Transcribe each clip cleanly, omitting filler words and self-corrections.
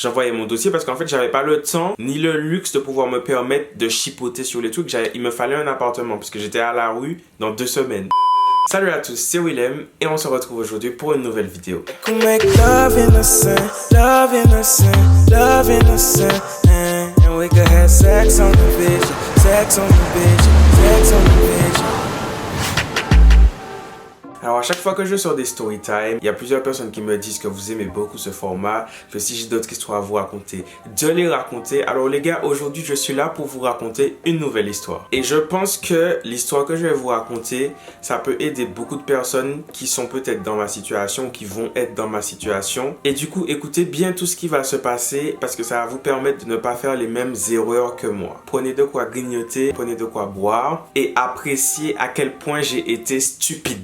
J'envoyais mon dossier parce qu'en fait, j'avais pas le temps ni le luxe de pouvoir me permettre de chipoter sur les trucs. Il me fallait un appartement parce que j'étais à la rue dans 2 semaines. Salut à tous, c'est Willem et on se retrouve aujourd'hui pour une nouvelle vidéo. Alors à chaque fois que je sors des story time, il y a plusieurs personnes qui me disent que vous aimez beaucoup ce format, que si j'ai d'autres histoires à vous raconter, de les raconter. Alors les gars, aujourd'hui je suis là pour vous raconter une nouvelle histoire. Et je pense que l'histoire que je vais vous raconter, ça peut aider beaucoup de personnes qui sont peut-être dans ma situation, qui vont être dans ma situation. Et du coup, écoutez bien tout ce qui va se passer parce que ça va vous permettre de ne pas faire les mêmes erreurs que moi. Prenez de quoi grignoter, prenez de quoi boire et appréciez à quel point j'ai été stupide.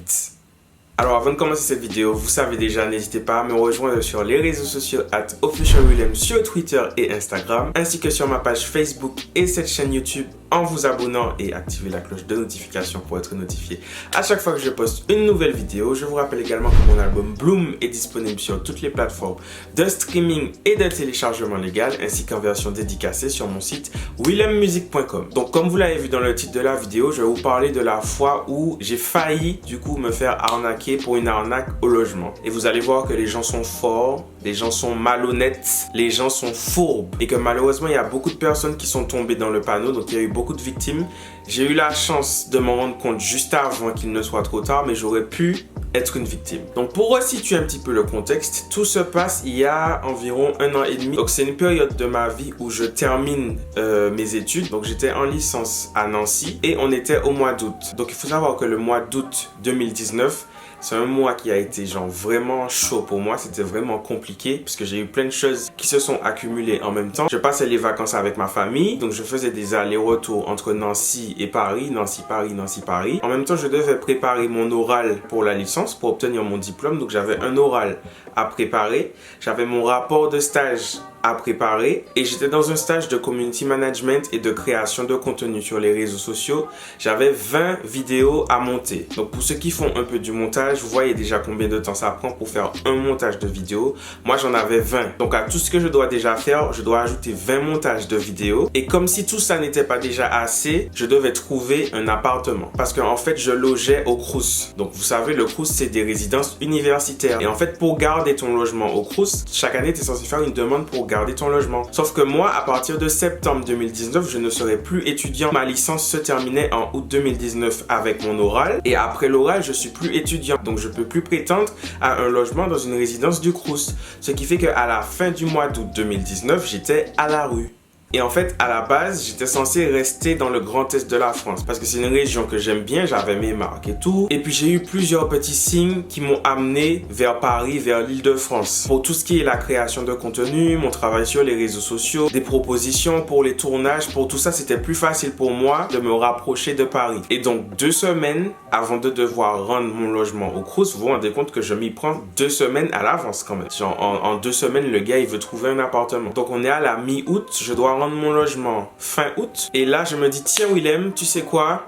Alors avant de commencer cette vidéo, vous savez déjà, n'hésitez pas à me rejoindre sur les réseaux sociaux @officialwillem sur Twitter et Instagram, ainsi que sur ma page Facebook et cette chaîne YouTube en vous abonnant et activez la cloche de notification pour être notifié à chaque fois que je poste une nouvelle vidéo. Je vous rappelle également que mon album Bloom est disponible sur toutes les plateformes de streaming et de téléchargement légal, ainsi qu'en version dédicacée sur mon site willemmusic.com. Donc comme vous l'avez vu dans le titre de la vidéo, je vais vous parler de la fois où j'ai failli du coup me faire arnaquer pour une arnaque au logement. Et vous allez voir que les gens sont forts, les gens sont malhonnêtes, les gens sont fourbes. Et que malheureusement, il y a beaucoup de personnes qui sont tombées dans le panneau. Donc, il y a eu beaucoup de victimes. J'ai eu la chance de m'en rendre compte juste avant qu'il ne soit trop tard, mais j'aurais pu être une victime. Donc, pour resituer un petit peu le contexte, tout se passe il y a environ 1 an et demi. Donc, c'est une période de ma vie où je termine mes études. Donc, j'étais en licence à Nancy et on était au mois d'août. Donc, il faut savoir que le mois d'août 2019, c'est un mois qui a été genre vraiment chaud pour moi. C'était vraiment compliqué parce que j'ai eu plein de choses qui se sont accumulées en même temps. Je passais les vacances avec ma famille, donc je faisais des allers-retours entre Nancy et Paris, Nancy-Paris, Nancy-Paris. En même temps, je devais préparer mon oral pour la licence, pour obtenir mon diplôme. Donc j'avais un oral à préparer. J'avais mon rapport de stage à préparer et j'étais dans un stage de community management et de création de contenu sur les réseaux sociaux. J'avais 20 vidéos à monter. Donc pour ceux qui font un peu du montage, vous voyez déjà combien de temps ça prend pour faire un montage de vidéo. Moi j'en avais 20. Donc à tout ce que je dois déjà faire, je dois ajouter 20 montages de vidéos. Et comme si tout ça n'était pas déjà assez, je devais trouver un appartement. Parce qu'en fait je logeais au Crous. Donc vous savez, le Crous c'est des résidences universitaires. Et en fait pour garder ton logement au Crous, chaque année tu es censé faire une demande pour garder ton logement. Sauf que moi, à partir de septembre 2019, je ne serai plus étudiant. Ma licence se terminait en août 2019 avec mon oral. Et après l'oral, je suis plus étudiant. Donc, je peux plus prétendre à un logement dans une résidence du Crous. Ce qui fait qu'à la fin du mois d'août 2019, j'étais à la rue. Et en fait, à la base, j'étais censé rester dans le Grand Est de la France parce que c'est une région que j'aime bien, j'avais mes marques et tout. Et puis, j'ai eu plusieurs petits signes qui m'ont amené vers Paris, vers l'Île-de-France. Pour tout ce qui est la création de contenu, mon travail sur les réseaux sociaux, des propositions pour les tournages, pour tout ça, c'était plus facile pour moi de me rapprocher de Paris. Et donc, 2 semaines avant de devoir rendre mon logement au Crous, vous vous rendez compte que je m'y prends 2 semaines à l'avance quand même. Genre, en 2 semaines, le gars, il veut trouver un appartement. Donc, on est à la mi-août, je dois rendre mon logement fin août et là je me dis tiens Willem, tu sais quoi,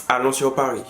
allons sur Paris.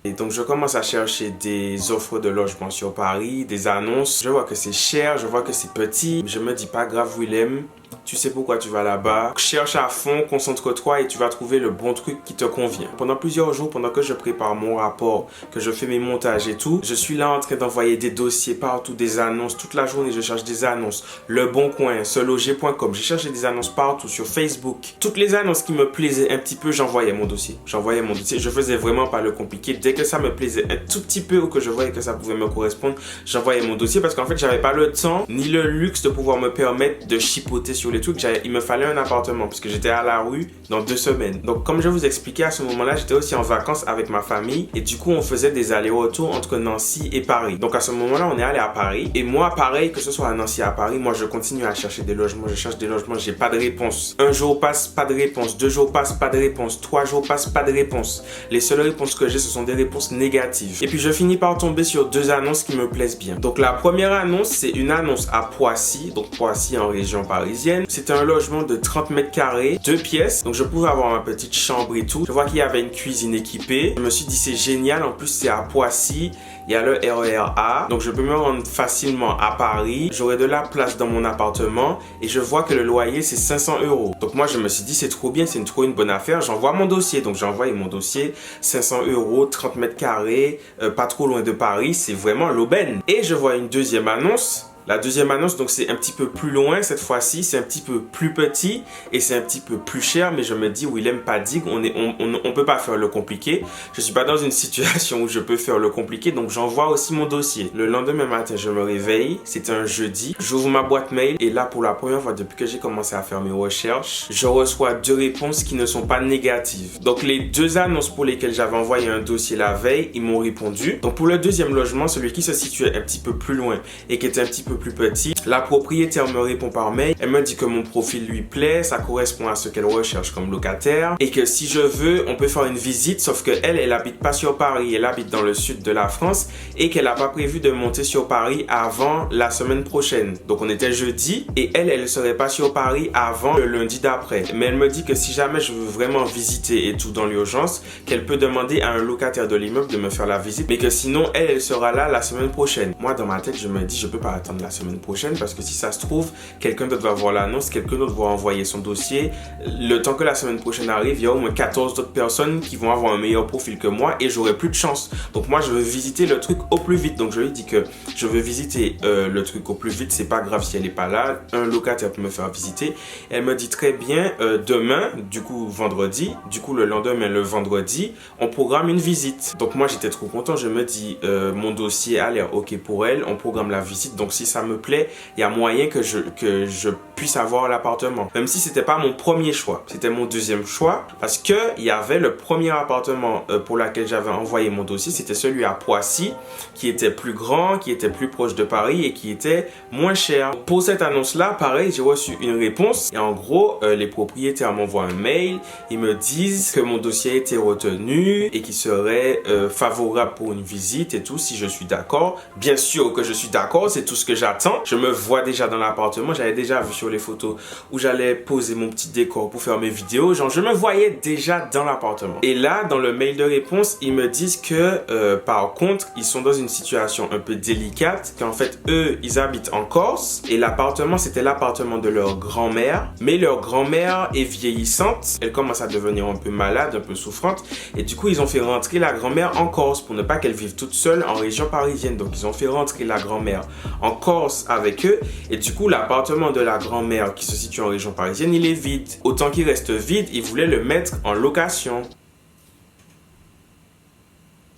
Et donc je commence à chercher des offres de logement sur Paris, des annonces. Je vois que c'est cher, je vois que c'est petit. Je me dis pas grave Willem, tu sais pourquoi tu vas là-bas. Cherche à fond, concentre-toi et tu vas trouver le bon truc qui te convient. Pendant plusieurs jours, pendant que je prépare mon rapport, que je fais mes montages et tout, je suis là en train d'envoyer des dossiers partout, des annonces. Toute la journée, je cherche des annonces. Le Bon Coin, seloger.com. J'ai cherché des annonces partout sur Facebook. Toutes les annonces qui me plaisaient un petit peu, j'envoyais mon dossier. Je faisais vraiment pas le compliqué. Dès que ça me plaisait un tout petit peu ou que je voyais que ça pouvait me correspondre, j'envoyais mon dossier parce qu'en fait, j'avais pas le temps ni le luxe de pouvoir me permettre de chipoter sur les trucs. Il me fallait un appartement parce que j'étais à la rue dans 2 semaines. Donc comme je vous expliquais, à ce moment-là, j'étais aussi en vacances avec ma famille et du coup, on faisait des allers-retours entre Nancy et Paris. Donc à ce moment-là, on est allé à Paris et moi, pareil, que ce soit à Nancy, à Paris, moi, je continue à chercher des logements. Je cherche des logements, j'ai pas de réponse. 1 jour passe, pas de réponse. 2 jours passent, pas de réponse. 3 jours passent, pas de réponse. Les seules réponses que j'ai, ce sont des réponses négatives. Et puis je finis par tomber sur 2 annonces qui me plaisent bien. Donc la première annonce, c'est une annonce à Poissy, donc Poissy en région parisienne. parisienne. C'était un logement de 30 mètres carrés, 2 pièces. Donc je pouvais avoir ma petite chambre et tout. Je vois qu'il y avait une cuisine équipée. Je me suis dit c'est génial. En plus c'est à Poissy. Il y a le RER A. Donc je peux me rendre facilement à Paris. J'aurai de la place dans mon appartement. Et je vois que le loyer c'est 500 €. Donc moi je me suis dit c'est trop bien, c'est trop une bonne affaire. J'envoie mon dossier. Donc j'ai envoyé mon dossier. 500 €, 30 mètres carrés, pas trop loin de Paris. C'est vraiment l'aubaine. Et je vois une deuxième annonce. La deuxième annonce, donc c'est un petit peu plus loin cette fois-ci, c'est un petit peu plus petit et c'est un petit peu plus cher, mais je me dis Willem Padig, on peut pas faire le compliqué. Je suis pas dans une situation où je peux faire le compliqué, donc j'envoie aussi mon dossier. Le lendemain matin, je me réveille, c'était un jeudi, j'ouvre ma boîte mail et là pour la première fois depuis que j'ai commencé à faire mes recherches, je reçois 2 réponses qui ne sont pas négatives. Donc les 2 annonces pour lesquelles j'avais envoyé un dossier la veille, ils m'ont répondu. Donc pour le deuxième logement, celui qui se situait un petit peu plus loin et qui était un petit peu plus petit, la propriétaire me répond par mail, elle me dit que mon profil lui plaît, ça correspond à ce qu'elle recherche comme locataire et que si je veux, on peut faire une visite, sauf que elle habite pas sur Paris, elle habite dans le sud de la France et qu'elle n'a pas prévu de monter sur Paris avant la semaine prochaine. Donc on était jeudi et elle serait pas sur Paris avant le lundi d'après. Mais elle me dit que si jamais je veux vraiment visiter et tout dans l'urgence, qu'elle peut demander à un locataire de l'immeuble de me faire la visite, mais que sinon elle sera là la semaine prochaine. Moi dans ma tête je me dis je peux pas attendre la semaine prochaine parce que si ça se trouve quelqu'un d'autre va voir l'annonce, quelqu'un d'autre va envoyer son dossier, le temps que la semaine prochaine arrive, il y a au moins 14 autres personnes qui vont avoir un meilleur profil que moi et j'aurai plus de chance. Donc moi je veux visiter le truc au plus vite. Donc je lui dis que je veux visiter le truc au plus vite, c'est pas grave si elle est pas là, un locataire peut me faire visiter. Elle me dit très bien, demain, du coup vendredi, du coup le lendemain le vendredi, on programme une visite. Donc moi j'étais trop content, je me dis mon dossier a l'air ok pour elle, on programme la visite, donc si ça me plaît, il y a moyen que je puisse avoir l'appartement. Même si c'était pas mon premier choix, c'était mon deuxième choix parce que il y avait le premier appartement pour lequel j'avais envoyé mon dossier, c'était celui à Poissy qui était plus grand, qui était plus proche de Paris et qui était moins cher. Pour cette annonce-là, pareil, j'ai reçu une réponse et en gros, les propriétaires m'envoient un mail, ils me disent que mon dossier a été retenu et qu'il serait favorable pour une visite et tout si je suis d'accord. Bien sûr que je suis d'accord, c'est tout ce que j'attends. Je me vois déjà dans l'appartement, j'avais déjà vu sur les photos où j'allais poser mon petit décor pour faire mes vidéos, genre je me voyais déjà dans l'appartement. Et là, dans le mail de réponse, ils me disent que par contre, ils sont dans une situation un peu délicate, qu'en fait, eux, ils habitent en Corse et l'appartement, c'était l'appartement de leur grand-mère, mais leur grand-mère est vieillissante, elle commence à devenir un peu malade, un peu souffrante et du coup, ils ont fait rentrer la grand-mère en Corse pour ne pas qu'elle vive toute seule en région parisienne. Donc, ils ont fait rentrer la grand-mère en Corse avec eux et du coup l'appartement de la grand-mère qui se situe en région parisienne il est vide. Autant qu'il reste vide, ils voulaient le mettre en location.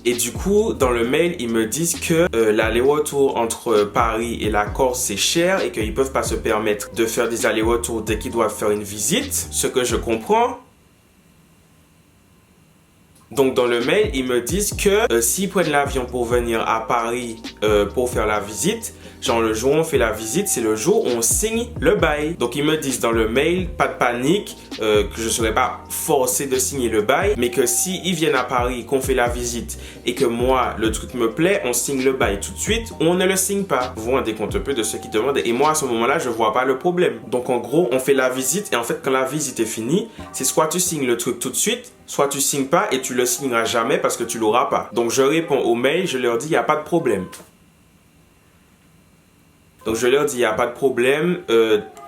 Et du coup, dans le mail, ils me disent que l'aller-retour entre Paris et la Corse, c'est cher et qu'ils ne peuvent pas se permettre de faire des allers-retours dès qu'ils doivent faire une visite, ce que je comprends. Donc dans le mail, ils me disent que s'ils prennent l'avion pour venir à Paris pour faire la visite, genre le jour où on fait la visite, c'est le jour où on signe le bail. Donc ils me disent dans le mail, pas de panique, que je ne serai pas forcé de signer le bail, mais que s'ils viennent à Paris, qu'on fait la visite et que moi, le truc me plaît, on signe le bail tout de suite ou on ne le signe pas. Vous vous rendez compte un peu de ce qu'ils demandent et moi à ce moment-là, je ne vois pas le problème. Donc en gros, on fait la visite et en fait quand la visite est finie, c'est soit tu signes le truc tout de suite, soit tu signes pas et tu le signeras jamais parce que tu l'auras pas. Donc je réponds au mail, je leur dis il n'y a pas de problème. Donc je leur dis, il n'y a pas de problème,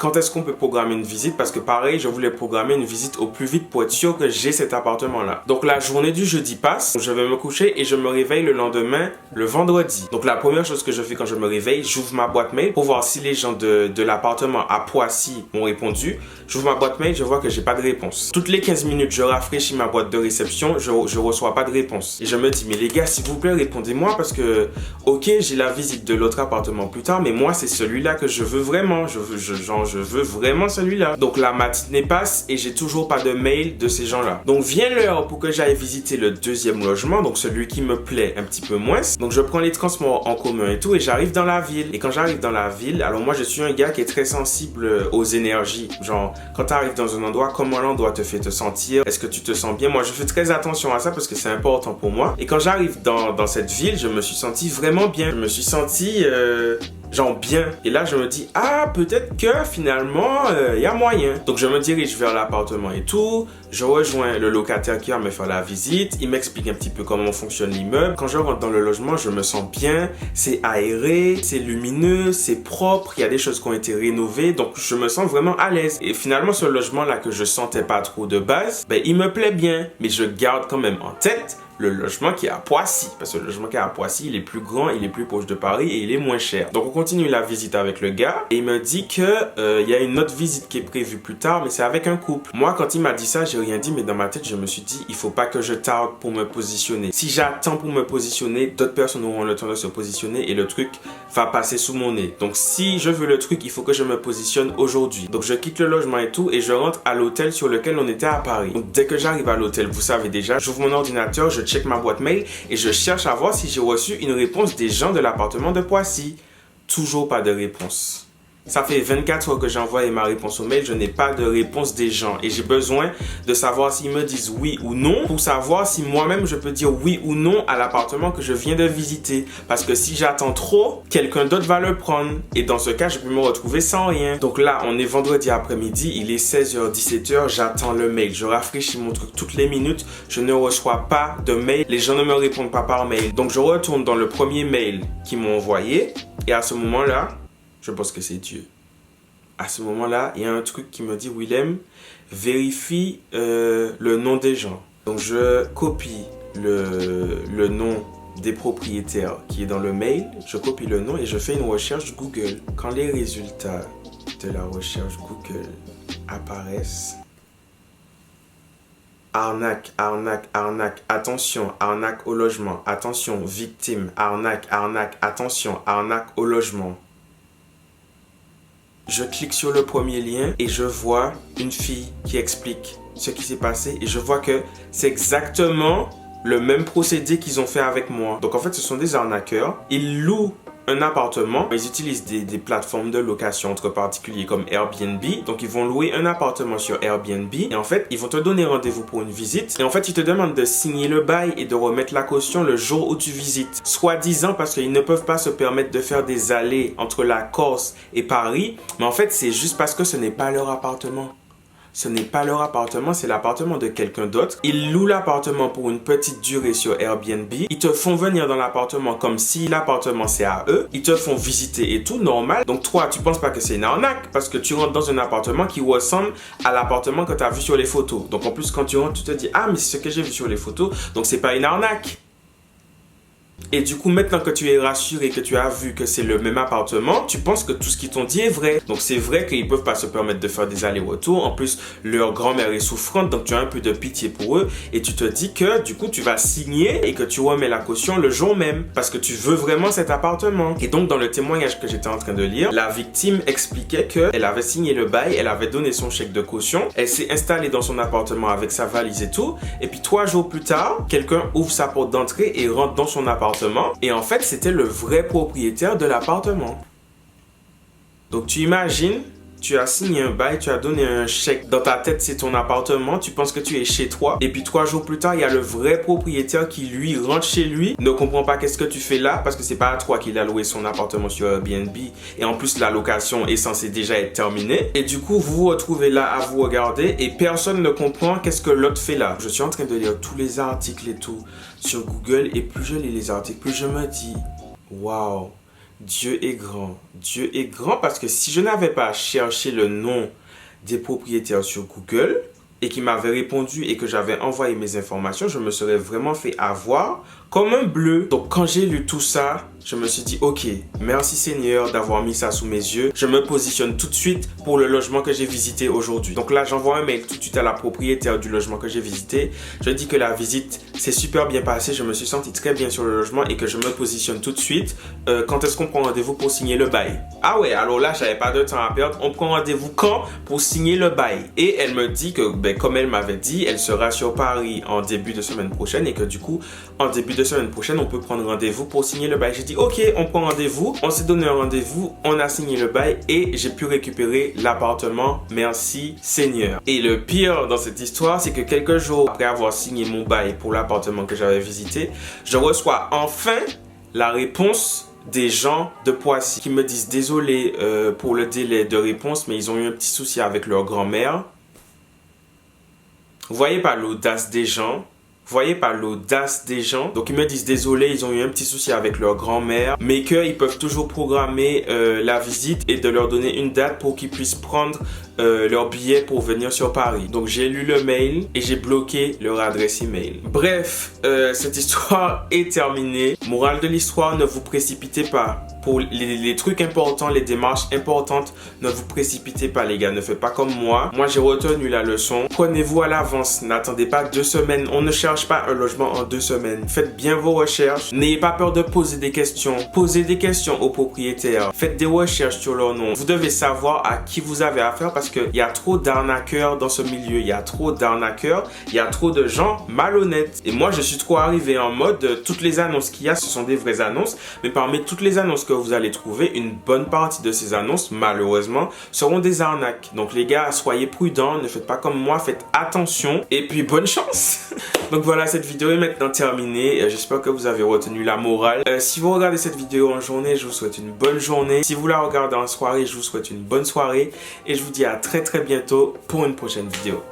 quand est-ce qu'on peut programmer une visite? Parce que pareil, je voulais programmer une visite au plus vite pour être sûr que j'ai cet appartement-là. Donc la journée du jeudi passe, je vais me coucher et je me réveille le lendemain, le vendredi. Donc la première chose que je fais quand je me réveille, j'ouvre ma boîte mail pour voir si les gens de l'appartement à Poissy m'ont répondu. J'ouvre ma boîte mail, je vois que j'ai pas de réponse. Toutes les 15 minutes, je rafraîchis ma boîte de réception, je reçois pas de réponse. Et je me dis, mais les gars, s'il vous plaît, répondez-moi parce que, ok, j'ai la visite de l'autre appartement plus tard, mais moi, c'est celui-là que je veux vraiment. Je veux vraiment celui-là. Donc la matinée passe et j'ai toujours pas de mail de ces gens-là. Donc vient l'heure pour que j'aille visiter le deuxième logement, donc celui qui me plaît un petit peu moins. Donc je prends les transports en commun et tout et j'arrive dans la ville. Et quand j'arrive dans la ville, alors moi je suis un gars qui est très sensible aux énergies. Genre quand tu arrives dans un endroit, comment l'endroit te fait te sentir? Est-ce que tu te sens bien? Moi je fais très attention à ça parce que c'est important pour moi. Et quand j'arrive dans cette ville, je me suis senti vraiment bien. Je me suis senti genre bien. Et là, je me dis, ah, peut-être que finalement, il y a moyen. Donc, je me dirige vers l'appartement et tout. Je rejoins le locataire qui va me faire la visite. Il m'explique un petit peu comment fonctionne l'immeuble. Quand je rentre dans le logement, je me sens bien. C'est aéré, c'est lumineux, c'est propre. Il y a des choses qui ont été rénovées. Donc, je me sens vraiment à l'aise. Et finalement, ce logement-là que je sentais pas trop de base, ben, il me plaît bien. Mais je garde quand même en tête le logement qui est à Poissy. Parce que le logement qui est à Poissy, il est plus grand, il est plus proche de Paris et il est moins cher. Donc, on continue la visite avec le gars et il me dit que il y a une autre visite qui est prévue plus tard, mais c'est avec un couple. Moi, quand il m'a dit ça, j'ai rien dit, mais dans ma tête, je me suis dit, il faut pas que je tarde pour me positionner. Si j'attends pour me positionner, d'autres personnes auront le temps de se positionner et le truc va passer sous mon nez. Donc, si je veux le truc, il faut que je me positionne aujourd'hui. Donc, je quitte le logement et tout et je rentre à l'hôtel sur lequel on était à Paris. Donc, dès que j'arrive à l'hôtel, vous savez déjà, j'ouvre mon ordinateur, je check ma boîte mail et je cherche à voir si j'ai reçu une réponse des gens de l'appartement de Poissy. Toujours pas de réponse. Ça fait 24 heures que j'ai envoyé ma réponse au mail, je n'ai pas de réponse des gens et j'ai besoin de savoir s'ils me disent oui ou non pour savoir si moi-même je peux dire oui ou non à l'appartement que je viens de visiter. Parce que si j'attends trop, quelqu'un d'autre va le prendre et dans ce cas, je peux me retrouver sans rien. Donc là, on est vendredi après-midi, il est 16h, 17h, j'attends le mail. Je rafraîchis mon truc toutes les minutes, je ne reçois pas de mail, les gens ne me répondent pas par mail. Donc je retourne dans le premier mail qu'ils m'ont envoyé et à ce moment-là, je pense que c'est Dieu. À ce moment-là, il y a un truc qui me dit, Willem, vérifie le nom des gens. Donc, je copie le nom des propriétaires qui est dans le mail. Je copie le nom et je fais une recherche Google. Quand les résultats de la recherche Google apparaissent, arnaque, arnaque, arnaque, attention, arnaque au logement, attention, victime, arnaque, arnaque, attention, arnaque au logement. Je clique sur le premier lien et je vois une fille qui explique ce qui s'est passé et je vois que c'est exactement le même procédé qu'ils ont fait avec moi. Donc en fait, ce sont des arnaqueurs. Ils louent un appartement. Ils utilisent des plateformes de location entre particuliers comme Airbnb. Donc ils vont louer un appartement sur Airbnb et en fait, ils vont te donner rendez-vous pour une visite. Et en fait, ils te demandent de signer le bail et de remettre la caution le jour où tu visites. Soi-disant parce qu'ils ne peuvent pas se permettre de faire des allées entre la Corse et Paris. Mais en fait, c'est juste parce que ce n'est pas leur appartement. Ce n'est pas leur appartement, c'est l'appartement de quelqu'un d'autre. Ils louent l'appartement pour une petite durée sur Airbnb. Ils te font venir dans l'appartement comme si l'appartement c'est à eux. Ils te font visiter et tout, normal. Donc toi, tu penses pas que c'est une arnaque parce que tu rentres dans un appartement qui ressemble à l'appartement que tu as vu sur les photos. Donc en plus, quand tu rentres, tu te dis, ah mais c'est ce que j'ai vu sur les photos, donc c'est pas une arnaque. Et du coup, maintenant que tu es rassuré, que tu as vu que c'est le même appartement, tu penses que tout ce qu'ils t'ont dit est vrai. Donc, c'est vrai qu'ils ne peuvent pas se permettre de faire des allers-retours. En plus, leur grand-mère est souffrante, donc tu as un peu de pitié pour eux. Et tu te dis que, du coup, tu vas signer et que tu remets la caution le jour même. Parce que tu veux vraiment cet appartement. Et donc, dans le témoignage que j'étais en train de lire, la victime expliquait qu'elle avait signé le bail, elle avait donné son chèque de caution, elle s'est installée dans son appartement avec sa valise et tout. Et puis, 3 jours plus tard, quelqu'un ouvre sa porte d'entrée et rentre dans son appartement. Et en fait, c'était le vrai propriétaire de l'appartement. Donc, tu imagines, tu as signé un bail, tu as donné un chèque. Dans ta tête, c'est ton appartement. Tu penses que tu es chez toi. Et puis, 3 jours plus tard, il y a le vrai propriétaire qui, lui, rentre chez lui. Ne comprend pas qu'est-ce que tu fais là parce que c'est pas à toi qu'il a loué son appartement sur Airbnb. Et en plus, la location est censée déjà être terminée. Et du coup, vous vous retrouvez là à vous regarder et personne ne comprend qu'est-ce que l'autre fait là. Je suis en train de lire tous les articles et tout sur Google et plus je lis les articles, plus je me dis, waouh, Dieu est grand. Dieu est grand parce que si je n'avais pas cherché le nom des propriétaires sur Google et qui m'avaient répondu et que j'avais envoyé mes informations, je me serais vraiment fait avoir comme un bleu. Donc quand j'ai lu tout ça, je me suis dit, ok, merci Seigneur d'avoir mis ça sous mes yeux. Je me positionne tout de suite pour le logement que j'ai visité aujourd'hui. Donc là, j'envoie un mail tout de suite à la propriétaire du logement que j'ai visité. Je dis que la visite s'est super bien passée. Je me suis senti très bien sur le logement et que je me positionne tout de suite. Quand est-ce qu'on prend rendez-vous pour signer le bail? Ah ouais, alors là, j'avais pas de temps à perdre. On prend rendez-vous quand pour signer le bail? Et elle me dit que, comme elle m'avait dit, elle sera sur Paris en début de semaine prochaine et que du coup, en début de semaine prochaine, on peut prendre rendez-vous pour signer le bail. J'ai dit, ok, on prend rendez-vous. On s'est donné un rendez-vous, on a signé le bail et j'ai pu récupérer l'appartement. Merci Seigneur. Et le pire dans cette histoire, c'est que quelques jours après avoir signé mon bail pour l'appartement que j'avais visité, je reçois enfin la réponse des gens de Poissy qui me disent désolé pour le délai de réponse, mais ils ont eu un petit souci avec leur grand-mère. Vous voyez pas l'audace des gens? Vous voyez pas l'audace des gens? Donc ils me disent désolé, ils ont eu un petit souci avec leur grand-mère, mais qu'ils peuvent toujours programmer la visite et de leur donner une date pour qu'ils puissent prendre leur billet pour venir sur Paris. Donc j'ai lu le mail et j'ai bloqué leur adresse email. Bref, cette histoire est terminée. Morale de l'histoire, ne vous précipitez pas. Pour les trucs importants, les démarches importantes, ne vous précipitez pas les gars, ne faites pas comme moi. Moi j'ai retenu la leçon. Prenez-vous à l'avance, n'attendez pas 2 semaines. On ne cherche pas un logement en 2 semaines. Faites bien vos recherches. N'ayez pas peur de poser des questions. Posez des questions aux propriétaires. Faites des recherches sur leur nom. Vous devez savoir à qui vous avez affaire parce qu'il y a trop d'arnaqueurs dans ce milieu. Il y a trop d'arnaqueurs. Il y a trop de gens malhonnêtes. Et moi je suis trop arrivé en mode toutes les annonces qu'il y a, ce sont des vraies annonces. Mais parmi toutes les annonces que vous allez trouver, une bonne partie de ces annonces, malheureusement, seront des arnaques. Donc les gars, soyez prudents, ne faites pas comme moi, faites attention et puis bonne chance. Donc voilà, cette vidéo est maintenant terminée. J'espère que vous avez retenu la morale. Si vous regardez cette vidéo en journée, je vous souhaite une bonne journée. Si vous la regardez en soirée, je vous souhaite une bonne soirée. Et je vous dis à très bientôt pour une prochaine vidéo.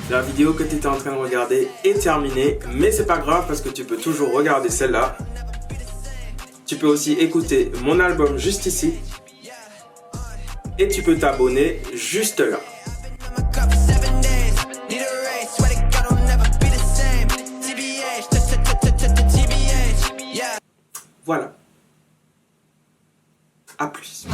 La vidéo que tu étais en train de regarder est terminée, mais c'est pas grave parce que tu peux toujours regarder celle-là. Tu peux aussi écouter mon album juste ici. Et tu peux t'abonner juste là. Voilà. À plus.